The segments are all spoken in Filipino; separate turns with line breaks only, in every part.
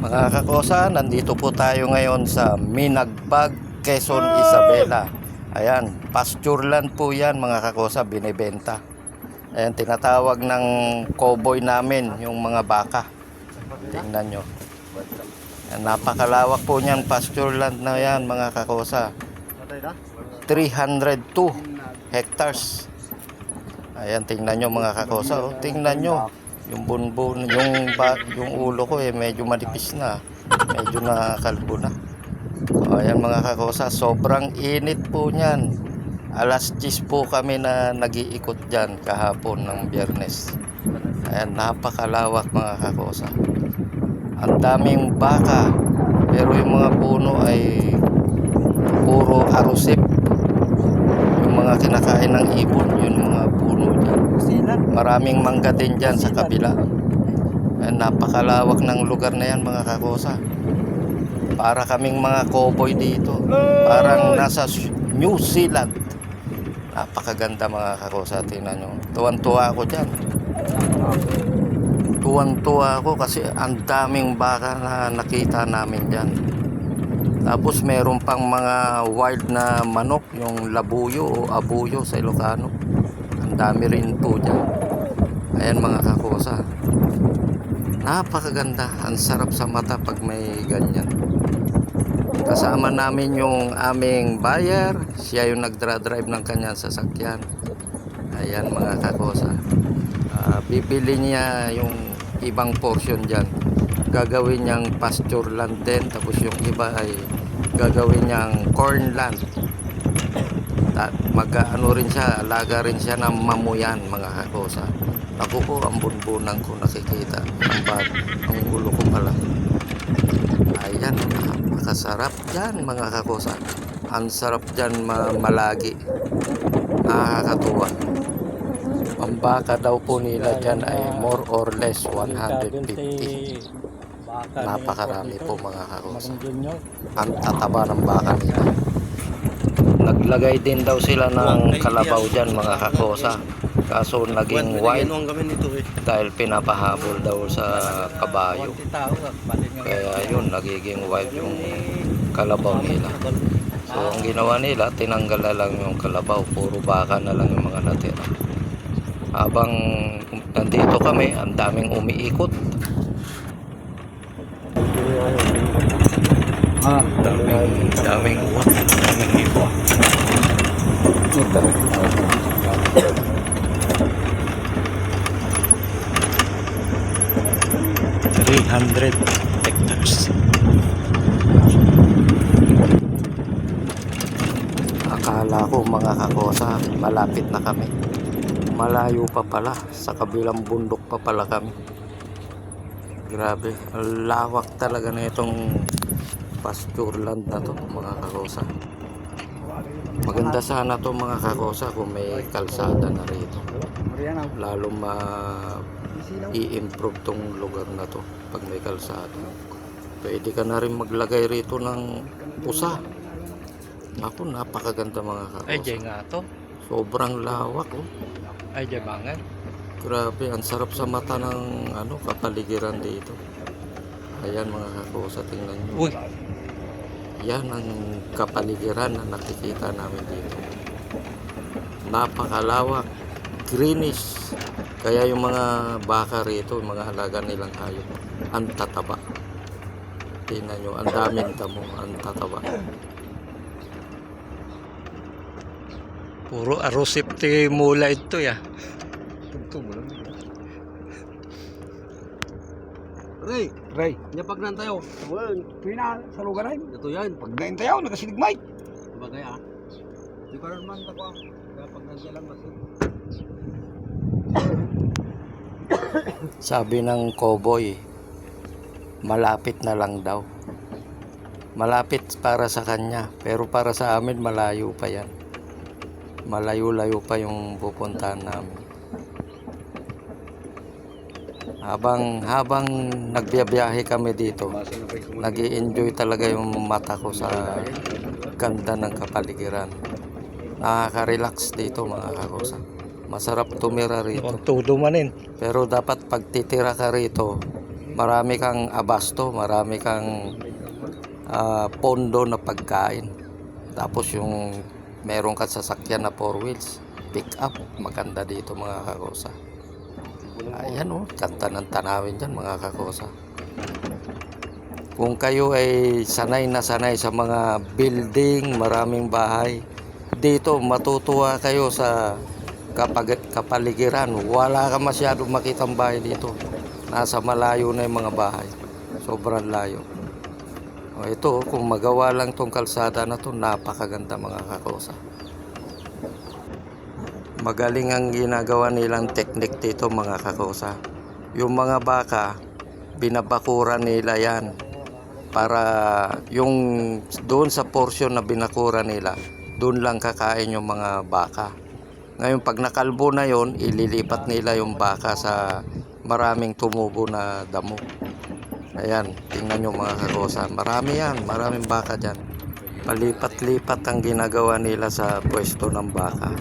Mga kakosa, nandito po tayo ngayon sa Minagbag, Quezon, Isabela. Ayan, pasture land po yan mga kakosa, binibenta. Ayan, tinatawag ng cowboy namin yung mga baka. Tingnan nyo. Ayan, napakalawak po niyan pasture land na yan mga kakosa. 302 hectares. Ayan, tingnan nyo mga kakosa. Oh, tingnan nyo. Yung bunbun, yung ulo ko medyo manipis na. Medyo nakakalbo na. O, ayan mga kakosa, sobrang init po niyan. Alas 10 po kami na nag-iikot dyan kahapon ng Biyernes. Ayan, napakalawak mga kakosa. Ang daming baka, pero yung mga puno ay puro arusip. Yung mga kinakain ng ibon, yun mga puno dyan. Maraming mangga din dyan sa kabila. Ayan, napakalawak ng lugar na yan mga kakosa. Para kaming mga cowboy dito. Parang nasa New Zealand. Napakaganda mga kakosa. Tingnan nyo. Tuwan-tuwa ako dyan. Tuwan-tuwa ako kasi ang daming baka na nakita namin dyan. Tapos meron pang mga wild na manok. Yung labuyo o abuyo sa Ilocano. Ang dami rin po dyan. Ayan mga kakosa. Napakaganda. Ang sarap sa mata pag may ganyan. Kasama namin yung aming buyer. Siya yung nagdra-drive ng kanyang sasakyan. Ayan mga kakosa. Bibili niya yung ibang portion dyan. Gagawin niyang pasture land din. Tapos yung iba ay gagawin niyang corn land. Mag-ano rin siya, alaga rin siya ng mamuyan mga kakosa. Ako po ang bunbunan ko nakikita. Ang ulo ko pala. Ayan, napakasarap dyan mga kakosa. Ang sarap dyan malagi. Nakakatuwa. Ang baka daw po nila dyan ay more or less 150. Napakarami po mga kakosa. Ang tataba ng baka nila. Naglagay din daw sila ng kalabaw dyan mga kakosa. Kaso naging white dahil pinapahabol daw sa kabayo. Kaya yun, nagiging white yung kalabaw nila. So ang ginawa nila, tinanggal na lang yung kalabaw. Puro baka na lang yung mga natira. Habang nandito kami, ang daming umiikot. Daming uwat. Daming ikot. 300 hectares. Akala ko mga kakosa, malapit na kami. Malayo pa pala, sa kabilang bundok pa pala kami. Grabe, lawak talaga na itong pasture land na to mga kakosa. Maganda sana to mga kakosa kung may kalsada na rito. Lalo i-improve tong lugar na to pag may kalsada. Pwede ka na rin maglagay rito ng pusa. Ako, napakaganda mga kakosa.
Ay, dyan nga to.
Sobrang lawak oh.
Ay, dyan bangan.
Grabe, ang sarap sa mata ng kapaligiran dito. Ayan mga kakosa, tingnan nyo.
Uy!
Yan ang kapaligiran na nakikita namin dito. Napakalawak, greenish. Kaya yung mga baka rito, mga alaga nilang hayop, ang tataba. Tingnan nyo, ang daming damo, ang tataba.
Puro arusip ti mula ito ya.
Ray, nyapag nan tayo.
Well, pina sa lugar ay.
Ito yan.
Pag nain tayo, nagasiligmay.
Bagay ah. Di ka naman ako. Kaya pag nandiyan lang kasi.
Sabi ng cowboy, malapit na lang daw. Malapit para sa kanya, pero para sa amin malayo pa yan. Malayo-layo pa yung pupuntahan namin. Habang nagbiyahe kami dito, nag-i-enjoy talaga yung mata ko sa ganda ng kapaligiran. Nakaka-relax dito mga kakosa. Masarap tumira rito.
Todo manin.
Pero dapat pag titira ka rito, marami kang abasto, marami kang pondo na pagkain. Tapos yung meron kang sasakyan na 4 wheels, pick up, maganda dito mga kakosa. Ayan oh, kanta ng tanawin dyan mga kakosa. Kung kayo ay sanay na sanay sa mga building, maraming bahay, dito matutuwa kayo sa kapaligiran. Wala ka masyadong makitang bahay dito. Nasa malayo na yung mga bahay. Sobrang layo. O ito, kung magawa lang tong kalsada na to, napakaganda mga kakosa. Magaling ang ginagawa nilang teknik dito mga kakosa. Yung mga baka, binabakuran nila yan. Para yung doon sa portion na binakuran nila, doon lang kakain yung mga baka. Ngayon pag nakalbo na yon, ililipat nila yung baka sa maraming tumubo na damo. Ayan, tingnan nyo mga kakosa. Marami yan, maraming baka dyan. Palipat-lipat ang ginagawa nila sa pwesto ng baka.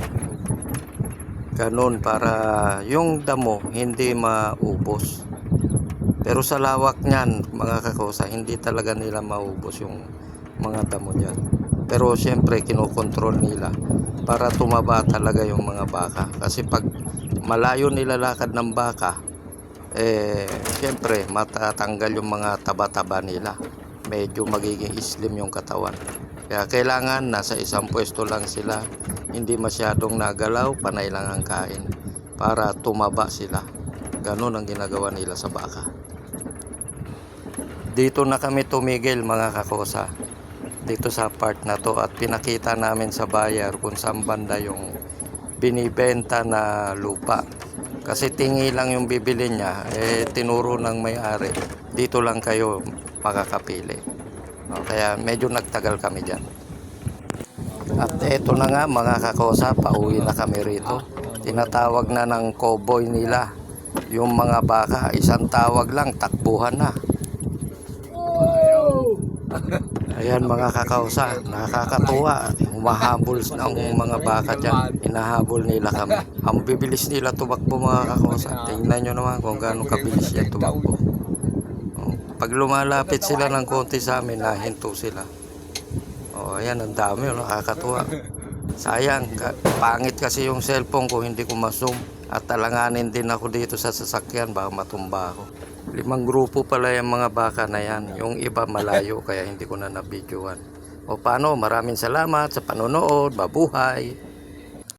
Ganun para yung damo hindi maubos. Pero sa lawak niyan mga kakosa, hindi talaga nila maubos yung mga damo dyan. Pero siyempre kinokontrol nila para tumaba talaga yung mga baka. Kasi pag malayo nilalakad ng baka, siyempre matatanggal yung mga taba-taba nila. Medyo magiging slim yung katawan. Kaya kailangan nasa isang pwesto lang sila, hindi masyadong nagalaw, panay lang ang kain para tumaba sila. Ganun ang ginagawa nila sa baka. Dito na kami tumigil mga kakosa, dito sa part na to, at pinakita namin sa buyer kung saan banda yung binibenta na lupa. Kasi tingi lang yung bibili niya, tinuro ng may-ari, dito lang kayo makakapili. Kaya medyo nagtagal kami dyan. At eto na nga mga kakosa, pauwi na kami rito. Tinatawag na ng cowboy nila yung mga baka, isang tawag lang, takbuhan na. Ayan mga kakausa, nakakatuwa. Humahabol ng mga baka dyan. Hinahabol nila kami. Ang bibilis nila tumakbo mga kakausa. Tingnan nyo naman kung gaano kabilis yan tumakbo. Pag lumalapit sila ng konti sa amin, nahinto sila. Ayan, ang dami, nakakatuwa. Sayang, pangit kasi yung cellphone ko, hindi ko ma-zoom. At talanganin din ako dito sa sasakyan, baka matumba ako. 5 grupo pala yung mga baka na yan. Yung iba malayo, kaya hindi ko na nabidyoan. O paano, maraming salamat sa panonood. Mabuhay!